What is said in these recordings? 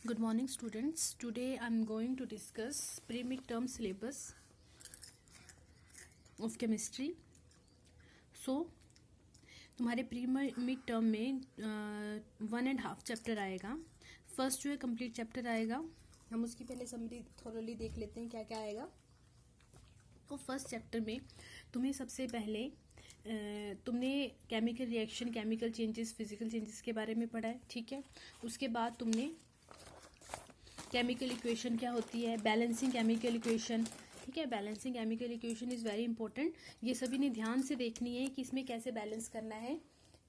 Good morning students. Today I am going to discuss pre-midterm syllabus of chemistry. So तुम्हारे pre mid term में 1.5 chapter आएगा. First जो है complete chapter आएगा. हम उसकी पहले समरी थोरली देख लेते हैं क्या क्या आएगा. तो फर्स्ट चैप्टर में तुम्हें सबसे पहले तुमने chemical reaction, chemical changes, physical changes के बारे में पढ़ा है. ठीक है. उसके बाद तुमने केमिकल इक्वेशन क्या होती है, बैलेंसिंग केमिकल इक्वेशन. ठीक है. Balancing chemical equation is very important. ये सभी ने ध्यान से देखनी है कि इसमें कैसे बैलेंस करना है.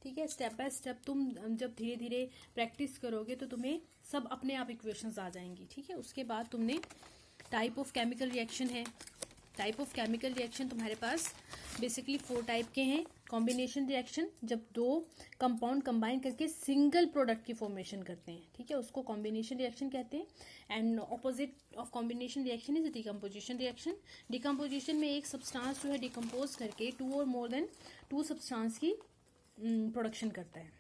ठीक है. स्टेप बाय स्टेप तुम जब धीरे धीरे प्रैक्टिस करोगे तो तुम्हें सब अपने आप इक्वेशंस आ जाएंगी. ठीक है. उसके बाद तुमने टाइप ऑफ केमिकल रिएक्शन है. टाइप ऑफ केमिकल रिएक्शन तुम्हारे पास बेसिकली 4 टाइप के हैं. कॉम्बिनेशन रिएक्शन, जब 2 कंपाउंड कंबाइन करके सिंगल प्रोडक्ट की फॉर्मेशन करते हैं. ठीक है. उसको कॉम्बिनेशन रिएक्शन कहते हैं. And opposite of combination reaction is decomposition reaction. Decomposition में एक सब्सटेंस जो है डिकम्पोज करके 2 और मोर देन 2 सब्सटेंस की प्रोडक्शन करता है.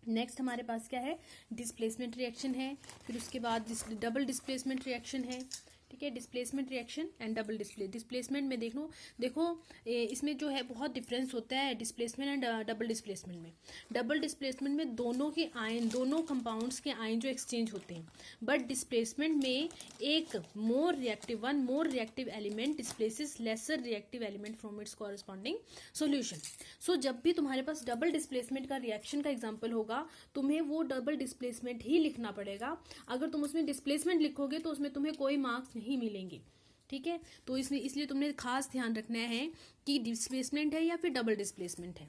नेक्स्ट हमारे पास क्या है, डिस्प्लेसमेंट रिएक्शन है. फिर उसके बाद डबल डिस्प्लेसमेंट रिएक्शन है. ठीक है. Displacement reaction and double displacement में देखो इसमें जो है बहुत डिफरेंस होता है डिस्प्लेसमेंट एंड डबल डिस्प्लेसमेंट में. डबल डिस्प्लेसमेंट में दोनों के आयन, दोनों कंपाउंड्स के आयन जो एक्सचेंज होते हैं. बट डिस्प्लेसमेंट में एक more reactive element displaces lesser reactive element from its corresponding solution. So जब भी तुम्हारे पास डबल डिस्प्लेसमेंट का रिएक्शन का एग्जांपल होगा, तुम्हें वो डबल डिस्प्लेसमेंट ही लिखना पड़ेगा. अगर तुम उसमें डिस्प्लेसमेंट लिखोगे तो उसमें तुम्हें कोई मार्क्स नहीं मिलेंगे. ठीक है. तो इसलिए तुमने खास ध्यान रखना है कि डिस्प्लेसमेंट है या फिर डबल डिस्प्लेसमेंट है.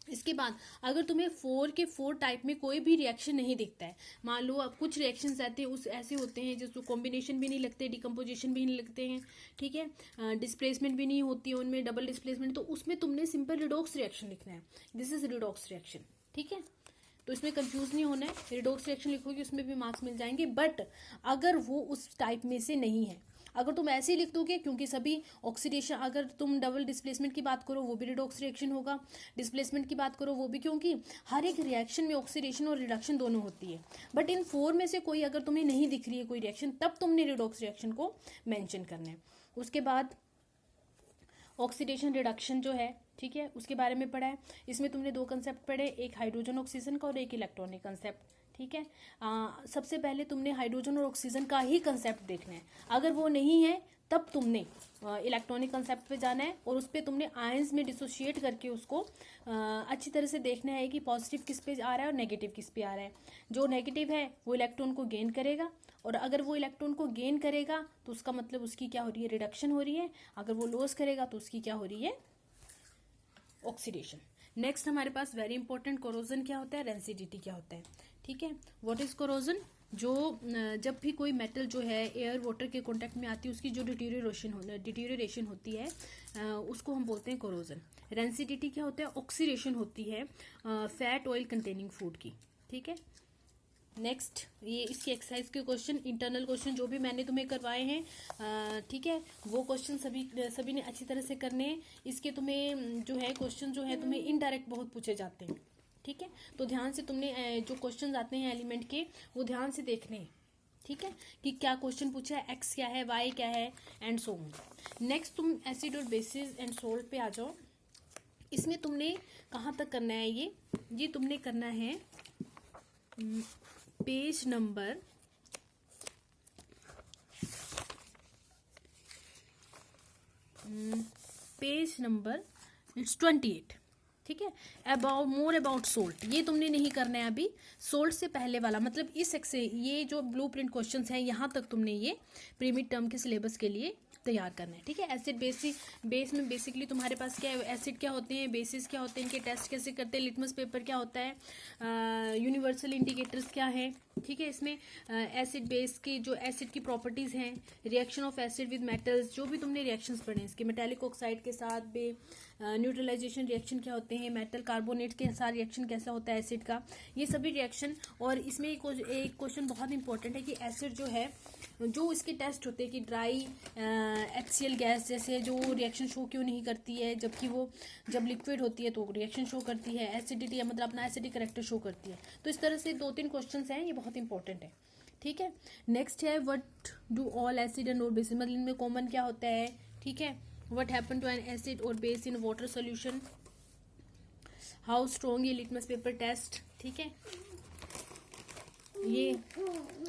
इसके बाद अगर तुम्हें 4 के 4 टाइप में कोई भी रिएक्शन नहीं दिखता है, मान लो अब कुछ रिएक्शंस आते हैं ऐसे होते हैं जिसको कॉम्बिनेशन भी नहीं लगते, डिकम्पोजिशन भी नहीं लगते हैं. ठीक है. डिस्प्लेसमेंट भी नहीं होती है उनमें, डबल डिस्प्लेसमेंट, तो उसमें तुमने सिंपल रिडॉक्स रिएक्शन लिखना है. This is redox reaction. ठीक है. तो इसमें कंफ्यूज नहीं होना है. रिडॉक्स रिएक्शन लिखोगे उसमें भी मार्क्स मिल जाएंगे. बट अगर वो उस टाइप में से नहीं है, अगर तुम ऐसे ही लिख दोगे, क्योंकि सभी ऑक्सीडेशन, अगर तुम डबल डिस्प्लेसमेंट की बात करो वो भी रिडॉक्स रिएक्शन होगा, डिस्प्लेसमेंट की बात करो वो भी, क्योंकि हर एक रिएक्शन में ऑक्सीडेशन और रिडक्शन दोनों होती है. बट इन 4 में से कोई अगर तुम्हें नहीं दिख रही है कोई रिएक्शन, तब तुमने रिडॉक्स रिएक्शन को मेंशन करना है. उसके बाद ऑक्सीडेशन रिडक्शन जो है, ठीक है, उसके बारे में पढ़ा है. इसमें तुमने 2 कंसेप्ट पढ़े, एक हाइड्रोजन ऑक्सीजन का और एक इलेक्ट्रॉनिक कंसेप्ट. ठीक है. सबसे पहले तुमने हाइड्रोजन और ऑक्सीजन का ही कंसेप्ट देखना है. अगर वो नहीं है तब तुमने इलेक्ट्रॉनिक कंसेप्ट पे जाना है और उस पर तुमने आयंस में डिसोशिएट करके उसको अच्छी तरह से देखना है कि पॉजिटिव किस पे आ रहा है और नेगेटिव किस पे आ रहा है. जो नेगेटिव है वो इलेक्ट्रॉन को गेन करेगा, और अगर वो इलेक्ट्रॉन को गेन करेगा तो उसका मतलब उसकी क्या हो रही है, रिडक्शन हो रही है. अगर वो लॉस करेगा तो उसकी क्या हो रही है, ऑक्सीडेशन. नेक्स्ट हमारे पास वेरी इंपॉर्टेंट, कोरोजन क्या होता है, रेंसिडिटी क्या होता है. ठीक है. What is corrosion? जो जब भी कोई मेटल जो है एयर वाटर के कांटेक्ट में आती है उसकी जो डिटीरियोरेशन होती है उसको हम बोलते हैं कोरोजन. रेंसिडिटी क्या होता है, ऑक्सीडेशन होती है फैट ऑयल कंटेनिंग फूड की. ठीक है. नेक्स्ट ये इसकी एक्सरसाइज के क्वेश्चन, इंटरनल क्वेश्चन जो भी मैंने तुम्हें करवाए हैं, ठीक है, वो क्वेश्चन सभी ने अच्छी तरह से करने हैं. इसके तुम्हें जो है क्वेश्चन जो है तुम्हें इनडायरेक्ट बहुत पूछे जाते हैं. ठीक है. तो ध्यान से तुमने जो क्वेश्चन आते हैं एलिमेंट के वो ध्यान से देखने हैं. ठीक है, कि क्या क्वेश्चन पूछा है, एक्स क्या है, वाई क्या है, एंड सो ऑन. नेक्स्ट तुम एसिड और बेसिस एंड सोल्ट पे आ जाओ. इसमें तुमने कहाँ तक करना है, ये तुमने करना है पेज नंबर 28. ठीक है. अबाउट सोल्ट, ये तुमने नहीं करना है अभी. सोल्ट से पहले वाला, मतलब इस से ये जो ब्लूप्रिंट क्वेश्चंस हैं यहाँ तक तुमने ये प्री मिड टर्म के सिलेबस के लिए तैयार करना है. ठीक है. एसिड बेस में बेसिकली तुम्हारे पास क्या है, एसिड क्या होते हैं, बेसिस क्या होते हैं, इनके टेस्ट कैसे करते हैं, लिटमस पेपर क्या होता है, यूनिवर्सल इंडिकेटर्स क्या है. ठीक है. इसमें एसिड बेस की जो एसिड की प्रॉपर्टीज़ हैं, reaction of acid with metals, जो भी तुमने रिएक्शंस पढ़े इसके, मेटालिक ऑक्साइड के साथ न्यूट्रलाइजेशन रिएक्शन क्या होते हैं, मेटल कार्बोनेट के साथ रिएक्शन कैसा होता है एसिड का, ये सभी रिएक्शन. और इसमें एक क्वेश्चन बहुत इंपॉर्टेंट है कि एसिड जो है, जो इसके टेस्ट होते हैं कि ड्राई HCl गैस जैसे जो रिएक्शन शो क्यों नहीं करती है, जबकि वो जब लिक्विड होती है तो रिएक्शन शो करती है, एसिडिटी मतलब अपना एसिडिक करेक्टर शो करती है. तो इस तरह से 2-3 क्वेश्चन हैं, ये बहुत इंपॉर्टेंट है. ठीक है। नेक्स्ट है what do all acid and और बेसिस, मतलब इनमें कॉमन क्या होता है, ठीक है। What happen to an acid और base in water solution, how strong ये लिटमस पेपर टेस्ट, ठीक है। ये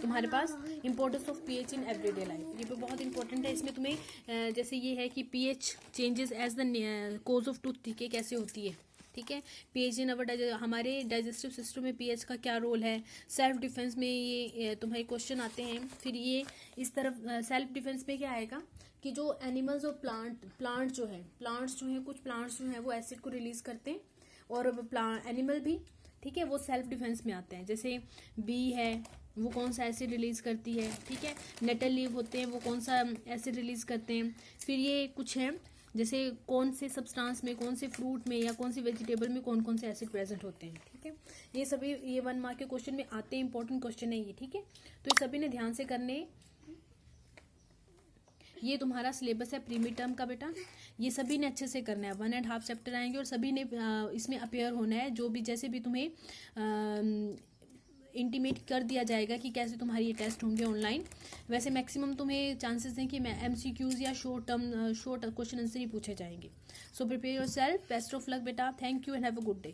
तुम्हारे पास importance of pH in everyday life, ये भी बहुत इंपॉर्टेंट है। इसमें तुम्हें जैसे ये है कि pH changes as the cause of tooth decay कैसे होती है, ठीक है। पीएच इन अवर हमारे डाइजेस्टिव सिस्टम में पीएच का क्या रोल है, सेल्फ डिफेंस में ये तुम्हारे क्वेश्चन आते हैं। फिर ये इस तरफ सेल्फ डिफेंस में क्या आएगा कि जो एनिमल्स और प्लांट्स जो है कुछ प्लांट्स जो है वो एसिड को रिलीज करते हैं, और एनिमल भी, ठीक है, वो सेल्फ डिफेंस में आते हैं। जैसे बी है वो कौन सा एसिड रिलीज करती है, ठीक है। नेटल लीव होते हैं वो कौन सा एसिड रिलीज करते हैं। फिर ये कुछ है जैसे कौन से सब्सटेंस में, कौन से फ्रूट में या कौन सी वेजिटेबल में कौन कौन से एसिड प्रेजेंट होते हैं, ठीक है। ये सभी ये 1 मार्क के क्वेश्चन में आते हैं, इंपॉर्टेंट क्वेश्चन है ये, ठीक है। तो ये सभी ने ध्यान से करने। ये तुम्हारा सिलेबस है प्री मिड टर्म का बेटा, ये सभी ने अच्छे से करना है। 1.5 चैप्टर आएंगे और सभी ने इसमें अपेयर होना है। जो भी जैसे भी तुम्हें इंटीमेट कर दिया जाएगा कि कैसे तुम्हारी ये टेस्ट होंगे ऑनलाइन, वैसे मैक्सिमम तुम्हें चांसेस हैं कि मैं MCQs या शॉर्ट क्वेश्चन आंसर ही पूछे जाएंगे। So prepare yourself, best of luck बेटा, thank you and have a good day.